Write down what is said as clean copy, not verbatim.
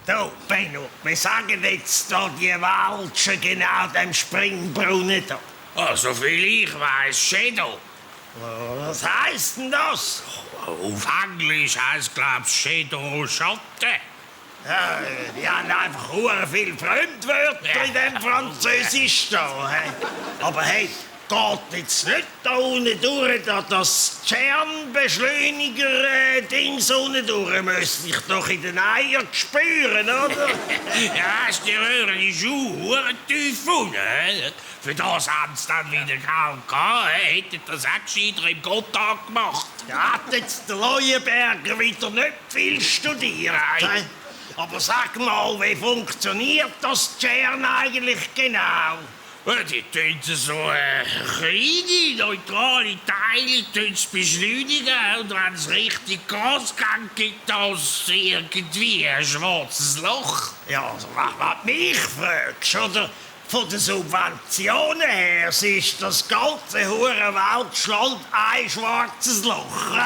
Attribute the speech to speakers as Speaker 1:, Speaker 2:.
Speaker 1: Du, Benno, wir sagen jetzt da die Welschen genau dem Springbrunnen da.
Speaker 2: So viel ich weiss, Shadow.
Speaker 1: Was heisst denn das?
Speaker 2: Auf Englisch heisst, glaub's, Shadow Schatten.
Speaker 1: Ja, die haben einfach sehr viele Fremdwörter in dem Französisch da. Hey. Aber hey, geht jetzt nicht da unten durch, da das Kernbeschleuniger-Dings unten durch, müsste ich doch in den Eiern spüren, oder?
Speaker 2: Ja, hast du gehört, die Schuhe tief unten. Für das haben sie dann wieder kaum gehabt. Hätten das auch gescheiter im Gotthard gemacht.
Speaker 1: Da hat jetzt der Leuenberger wieder nicht viel studiert. Hey. Aber sag mal, wie funktioniert das Kern eigentlich genau?
Speaker 2: Die tun so kleine, neutrale Teile beschleunigen. Und wenn es richtig Gas gibt, das irgendwie ein schwarzes Loch.
Speaker 1: Ja, also, was mich fragst, oder? Von den Subventionen her ist das ganze hure Weltschland ein schwarzes Loch.